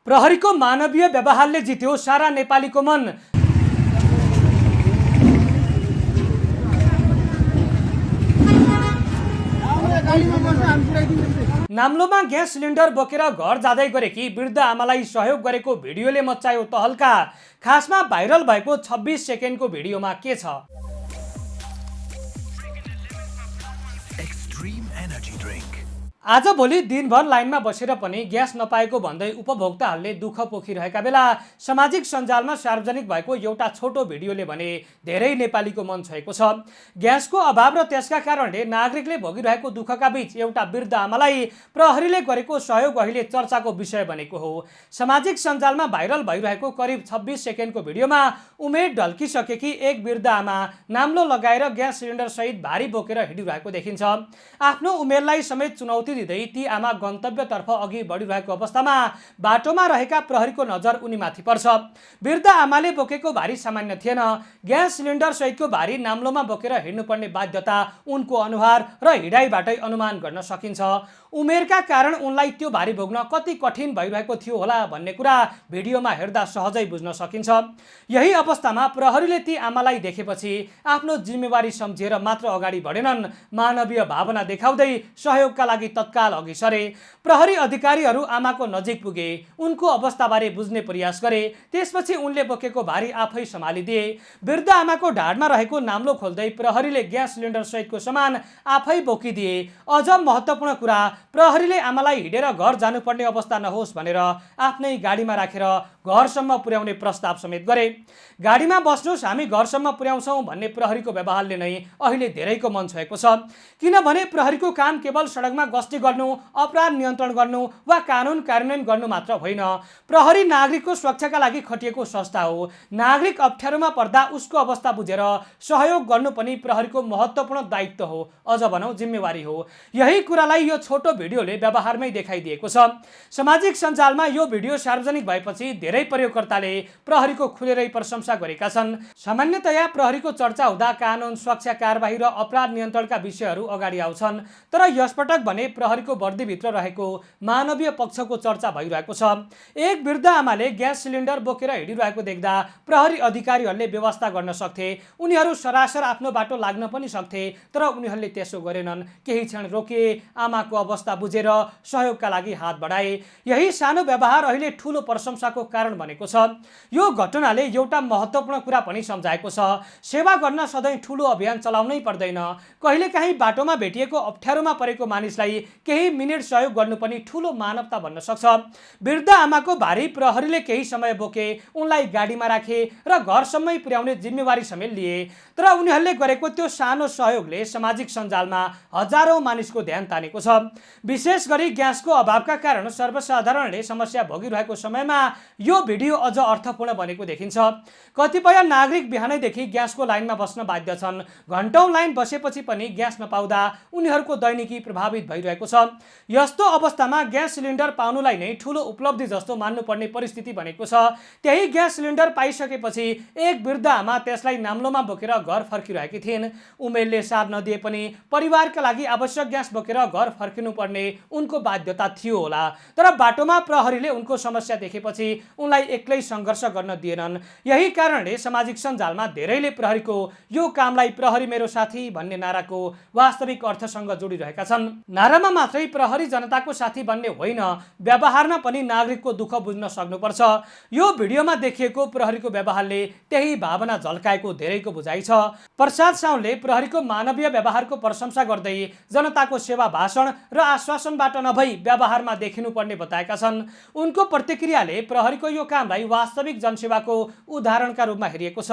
प्रहरीको मानवीय व्यवहारले जित्यो सारा नेपालीको मन। नाम्लोमा ग्यास सिलिन्डर बोकेर घर जाँदै गरेकी वृद्ध आमालाई सहयोग गरेको भिडियोले मच्चायो तहल्का। खासमा भाइरल भएको 26 सेकेन्डको भिडियोमा के छ? आजभोलि दिनभर लाइनमा बसेर पनि ग्यास नपाएको भन्दै उपभोक्ताहरूले दुःख पोखिरहेका बेला सामाजिक सञ्जालमा सार्वजनिक भएको एउटा छोटो भिडियोले भने धेरै नेपालीको मन छोएको छ। ग्यासको अभाव र त्यसका कारणले नागरिकले भोगिरहेको दुःखका बीच एउटा वृद्ध आमालाई प्रहरीले गरेको सहयोग अहिले चर्चाको विषय बनेको हो। सामाजिक सञ्जालमा भाइरल भइरहेको करिब 26 सेकेन्डको भिडियोमा उमेर ढल्किसकेकी एक वृद्ध आमा नाम्लो लगाएर ग्यास सिलिन्डर सहित भारी बोकेर हिँडिरहेको देखिन्छ। आफ्नो उमेरलाई समेत चुनौती दिँदै ती आमा गन्तव्यतर्फ अघि बढिरहेको अवस्थामा बाटोमा रहेका प्रहरीको नजर उनीमाथि पर्छ। वृद्ध आमाले बोकेको भारी सामान्य थिएन। ग्यास सिलिन्डर सहितको भारी नाम्लोमा बोकेर हिँड्नुपर्ने बाध्यता उनको अनुहार र हिँडाइबाटै अनुमान गर्न सकिन्छ। उमेरका कारण उनलाई त्यो भारी भोग्न कति कठिन भइरहेको थियो होला भन्ने कुरा भिडियोमा हेर्दा सहजै बुझ्न सकिन्छ। यही अवस्थामा प्रहरीले ती आमालाई देखेपछि आफ्नो जिम्मेवारी सम्झिएर मात्र अगाडि बढेनन्, मानवीय भावना देखाउँदै सहयोगका लागि तत्काल अघि सरे। प्रहरी अधिकारीहरू आमाको नजिक पुगे, उनको अवस्थाबारे बुझ्ने प्रयास गरे। त्यसपछि उनले बोकेको भारी आफै सम्हालिदिए। वृद्ध आमाको ढाडमा रहेको नाम्लो खोल्दै प्रहरीले ग्यास सिलिन्डर सहितको सामान आफै बोकिदिए। अझ महत्त्वपूर्ण कुरा, प्रहरीले आमालाई हिँडेर घर जानुपर्ने अवस्था नहोस् भनेर आफ्नै गाडीमा राखेर घरसम्म पुर्याउने प्रस्ताव समेत गरे। गाडीमा बस्नुहोस्, हामी घरसम्म पुर्याउँछौँ भन्ने प्रहरीको व्यवहारले नै अहिले धेरैको मन छोएको छ। किनभने प्रहरीको काम केवल सडकमा गस्ती गर्नु, अपराध नियन्त्रण गर्नु वा कानुन कार्यान्वयन गर्नु मात्र होइन। प्रहरी नागरिकको सुरक्षाका लागि खटिएको संस्था हो। नागरिक अप्ठ्यारोमा पर्दा उसको अवस्था बुझेर सहयोग गर्नु पनि प्रहरीको महत्त्वपूर्ण दायित्व हो, अझ भनौँ जिम्मेवारी हो। यही कुरालाई यो छोटो भिडियोले व्यवहारमै देखाइदिएको छ। सामाजिक सञ्जालमा यो भिडियो सार्वजनिक भएपछि धेरै प्रयोगकर्ताले प्रहरीको खुलेरै प्रशंसा गरेका छन्। सामान्यतया प्रहरीको चर्चा हुँदा कानुन, सुरक्षा कारबाही र अपराध नियन्त्रणका विषयहरू अगाडि आउँछन्, तर यसपटक भने प्रहरीको वर्दीभित्र रहेको मानवीय पक्षको चर्चा भइरहेको छ। एक वृद्ध आमाले ग्यास सिलिन्डर बोकेर हिँडिरहेको देख्दा प्रहरी अधिकारीहरूले व्यवस्था गर्न सक्थे। उनीहरू सरासर आफ्नो बाटो लाग्न पनि सक्थे, तर उनीहरूले त्यसो गरेनन्। केही क्षण रोकिए, आमाको अवस्था बुझेर सहयोगका लागि हात बढाए। यही सानो व्यवहार अहिले ठूलो प्रशंसाको कारण बनेको छ। यो घटनाले एउटा महत्त्वपूर्ण कुरा पनि सम्झाएको छ। सेवा गर्न सधैँ ठूलो अभियान चलाउनै पर्दैन। कहिलेकाहीँ बाटोमा भेटिएको अप्ठ्यारोमा परेको मानिसलाई केही मिनेट सहयोग गर्नु पनि ठूलो मानवता बन्न सक्छ। वृद्ध आमाको भारी प्रहरीले केही समय बोके, उनलाई गाडीमा राखे र घरसम्मै पुर्याउने जिम्मेवारी समेत लिए। तर उनीहरूले गरेको त्यो सानो सहयोगले सामाजिक सञ्जालमा हजारौं मानिसको ध्यान तानेको छ। विशेष गरी ग्यासको अभावका कारण सर्वसाधारणले समस्या भोगिरहेको समयमा यो भिडियो अझ अर्थपूर्ण बनेको देखिन्छ। कतिपय नागरिक बिहानैदेखि ग्यासको लाइनमा बस्न बाध्य छन्। घण्टौं लाइन बसेपछि पनि ग्यास नपाउँदा उनीहरूको दैनिकी प्रभावित भइरहेको छ। यस्तो अवस्थामा ग्यास सिलिन्डर पाउनुलाई नै ठूलो उपलब्धि जस्तो मान्नुपर्ने परिस्थिति बनेको छ। त्यही ग्यास सिलिन्डर पाइसकेपछि एक वृद्ध आमा त्यसलाई नाम्लोमा बोकेर घर फर्किरहेकी थिइन्। उमेरले साथ नदिए पनि परिवारका लागि आवश्यक ग्यास बोकेर घर फर्किनु पर्ने उनको बाध्यता थियो होला। तर बाटोमा प्रहरीले उनको समस्या देखेपछि उनलाई एक्लै सङ्घर्ष गर्न दिएनन्। यही कारणले सामाजिक सञ्जालमा धेरैले प्रहरीको यो कामलाई प्रहरी मेरो साथी भन्ने नाराको वास्तविक अर्थसँग जोडिरहेका छन्। नारामा मात्रै प्रहरी जनताको साथी बन्ने होइन, व्यवहारमा पनि नागरिकको दुःख बुझ्न सक्नुपर्छ। यो भिडियोमा देखिएको प्रहरीको व्यवहारले त्यही भावना झल्काएको धेरैको बुझाइ छ। प्रसाद साउनले प्रहरीको मानवीय व्यवहारको प्रशंसा गर्दै जनताको सेवा भाषण र आश्वासनबाट नभई व्यवहारमा देखिनुपर्ने बताएका छन्। उनको प्रतिक्रियाले प्रहरीको यो कामलाई वास्तविक जनसेवाको उदाहरणका रूपमा हेरिएको छ।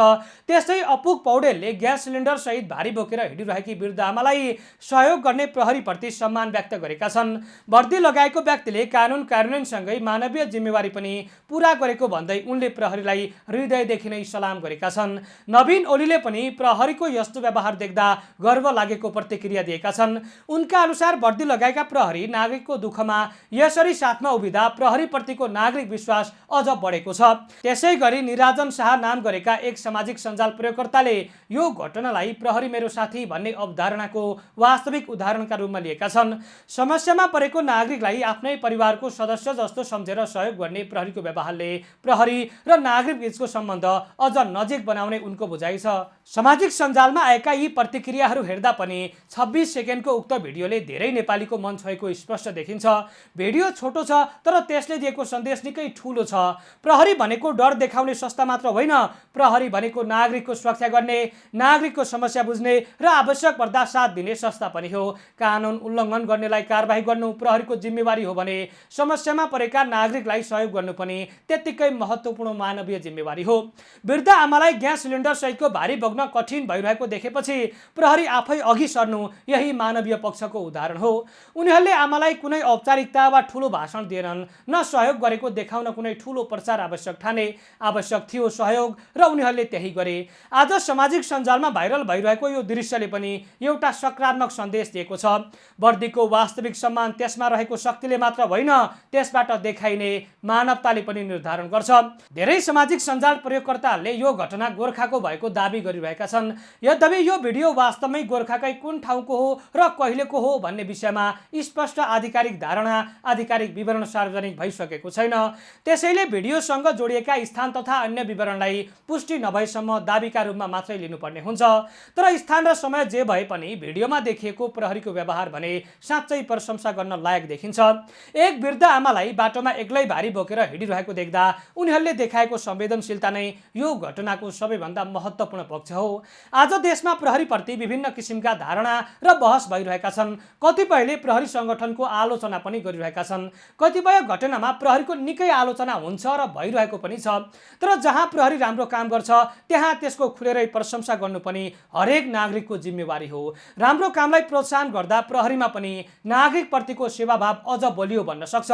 त्यसै अपुग पौडेलले ग्यास सिलिन्डर सहित भारी बोकेर हिँडिरहेकी वृद्ध आमालाई सहयोग गर्ने प्रहरीप्रति सम्मान व्यक्त गरेका छन्। वर्दी लगाएको व्यक्तिले कानुन कार्यान्वयनसँगै मानवीय जिम्मेवारी पनि पूरा गरेको भन्दै उनले प्रहरीलाई हृदयदेखि नै सलाम गरेका छन्। नवीन ओलीले पनि प्रहरीको यस्तो व्यवहार देख्दा गर्व लागेको प्रतिक्रिया दिएका छन्। उनका अनुसार वर्दी लगाएका प्रहरी नागरिकको दुःखमा यसरी साथमा उभिँदा प्रहरीप्रतिको नागरिक विश्वास अझ बढेको छ। त्यसैगरी निराजन शाह नाम गरेका एक सामाजिक सञ्जाल प्रयोगकर्ताले यो घटनालाई प्रहरी मेरो साथी भन्ने अवधारणाको वास्तविक उदाहरणका रूपमा लिएका छन्। समस्यामा परेको नागरिकलाई आफ्नै परिवारको सदस्य जस्तो सम्झेर सहयोग गर्ने प्रहरीको व्यवहारले प्रहरी र नागरिक बीचको सम्बन्ध अझ नजिक बनाउने उनको बुझाइ छ। सामाजिक सञ्जालमा आएका यी प्रतिक्रियाहरू हेर्दा पनि 26 सेकेन्डको उक्त भिडियोले धेरै नेपालीको मन छोएको स्पष्ट देखिन्छ। भिडियो छोटो छ तर त्यसले दिएको सन्देश निकै ठूलो छ। प्रहरी भनेको डर देखाउने संस्था मात्र होइन, प्रहरी भनेको नागरिकको सुरक्षा गर्ने, नागरिकको समस्या बुझ्ने र आवश्यक पर्दा साथ दिने संस्था पनि हो। कानुन उल्लङ्घन गर्नेलाई कारबाही गर्नु प्रहरीको जिम्मेवारी हो भने समस्यामा परेका नागरिकलाई सहयोग गर्नु पनि त्यत्तिकै महत्त्वपूर्ण मानवीय जिम्मेवारी हो। वृद्ध आमालाई ग्यास सिलिन्डर सहितको भारी बोक्न कठिन भइरहेको देखेपछि प्रहरी आफै अघि सर्नु यही मानवीय पक्षको उदाहरण हो। उनीहरूले आमालाई कुनै औपचारिकता वा ठूलो भाषण दिएनन्, न सहयोग गरेको देखाउन कुनै ठूलो प्रचार आवश्यक ठाने। आवश्यक थियो सहयोग र उनीहरूले त्यही गरे। आज सामाजिक सञ्जालमा भाइरल भइरहेको यो दृश्यले पनि एउटा सकारात्मक सन्देश दिएको छ। वर्दीको वास्तविक सम्मान त्यसमा रहेको शक्तिले मात्र होइन, त्यसबाट देखाइने मानवताले पनि निर्धारण गर्छ। धेरै सामाजिक सञ्जाल प्रयोगकर्ताहरूले यो घटना गोर्खाको भएको दाबी गरिरहेका छन्। यद्यपि यो भिडियो वास्तवमै गोर्खाकै कुन ठाउँको हो र कहिलेको हो भन्ने विषयमा स्पष्ट आधिकारिक धारणा, आधिकारिक विवरण सार्वजनिक भइसकेको छैन। त्यसैले भिडियोसँग जोडिएका स्थान तथा अन्य विवरणलाई पुष्टि नभएसम्म दाबीका रूपमा मात्रै लिनुपर्ने हुन्छ। तर स्थान र समय जे भए पनि भिडियोमा देखिएको प्रहरीको व्यवहार भने साँच्चै प्रशंसा गर्न लायक देखिन्छ। एक वृद्ध आमालाई बाटोमा एक्लै भारी बोकेर हिँडिरहेको देख्दा उनीहरूले देखाएको संवेदनशीलता नै यो घटनाको सबैभन्दा महत्त्वपूर्ण पक्ष हो। आज देशमा प्रहरीप्रति विभिन्न किसिमका धारणा र बहस भइरहेका छन्। कतिपयले प्रहरी संगठनको आलोचना पनि गरिरहेका छन्। कतिपय घटनामा प्रहरीको निकै आलोचना हुन्छ र भइरहेको पनि छ। तर जहाँ प्रहरी राम्रो काम गर्छ त्यहाँ त्यसको खुलेरै प्रशंसा गर्नु पनि हरेक नागरिकको जिम्मेवारी हो। राम्रो कामलाई प्रोत्साहन गर्दा प्रहरीमा पनि नागरिकप्रतिको सेवाभाव अझ बलियो बन्न सक्छ।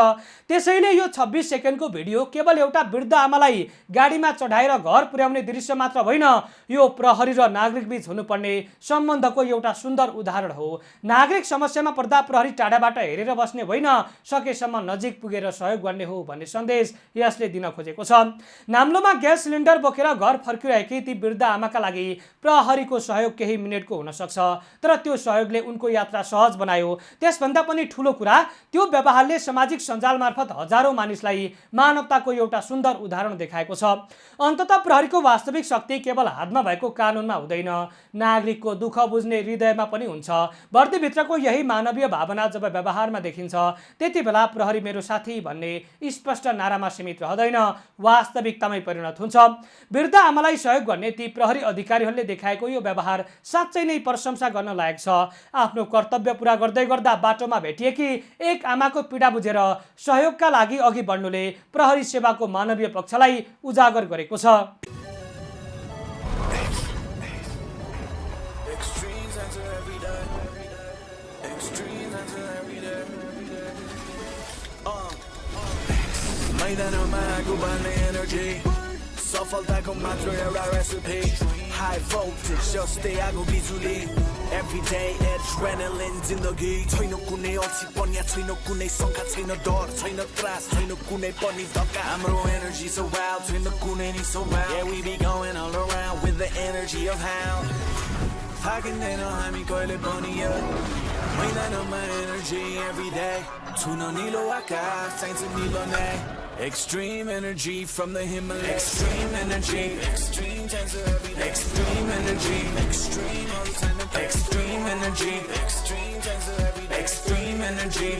त्यसैले यो 26 सेकेन्डको भिडियो केवल एउटा वृद्ध आमालाई गाडीमा चढाएर घर पुर्याउने दृश्य मात्र होइन, यो प्रहरी र नागरिक बीच हुनुपर्ने सम्बन्धको एउटा सुन्दर उदाहरण हो। नागरिक समस्यामा पर्दा प्रहरी टाढाबाट हेरेर बस्ने होइन, सकेसम्म नजिक पुगेर सहयोग गर्ने हो भन्ने सन्देश यसले दिन खोजेको छ। नाम्लोमा ग्यास सिलिन्डर बोकेर घर फर्किरहेकी ती वृद्ध आमाका लागि प्रहरीको सहयोग केही मिनेटको हुन सक्छ, तर त्यो सहयोगले उनको यात्रा सहज बनायो। त्यसभन्दा पनि ठूलो कुरा, त्यो व्यवहारले सामाजिक सञ्जाल मार्फत हजारौं मानिसलाई मानवताको एउटा सुन्दर उदाहरण देखाएको छ। अन्ततः प्रहरीको वास्तविक शक्ति केवल हातमा भएको कानुनमा हुँदैन, नागरिकको दुःख बुझ्ने हृदयमा पनि हुन्छ। वर्दीभित्रको यही मानवीय भावना जब व्यवहारमा देखिन्छ त्यति बेला प्रहरी मेरो साथी भन्ने स्पष्ट नारामा सीमित रहँदैन, वास्तविकतामै परिणत हुन्छ। वृद्ध आमालाई सहयोग गर्ने ती प्रहरी अधिकारीहरूले देखाएको यो व्यवहार साँच्चै नै प्रशंसा गर्न लायक छ। आफ्नो कर्तव्य पूरा गर्दै गर्दा बाटोमा भेटिएकी एक आमाको पीडा बुझेर सहयोगका लागि अघि बढ्नुले प्रहरी सेवाको मानवीय पक्षलाई उजागर गरेको छ। सफलताको मात्र एउटा रेसिपी हाई भोल्टेज जस्तै आगो बिजुली एभ्रीडे एड्रेनालिन जिन्दगी छैन कुनै अल्छीपन या छैन कुनै शङ्का छैन डर छैन त्रास छैन कुनै पनि धक्का हाम्रो एनर्जी so wild छैन कुनै नि so wild yeah we be going all around with the energy of hound थाकिँदैन हामी कहिले पनि मैदानमा energy every day छुन निलो आकाश चाहिन्छ निलो नै Extreme energy from the Himalayas. Extreme energy. Extreme times every day. Extreme energy. Extreme all the time. Extreme energy. Extreme times every day. Extreme energy.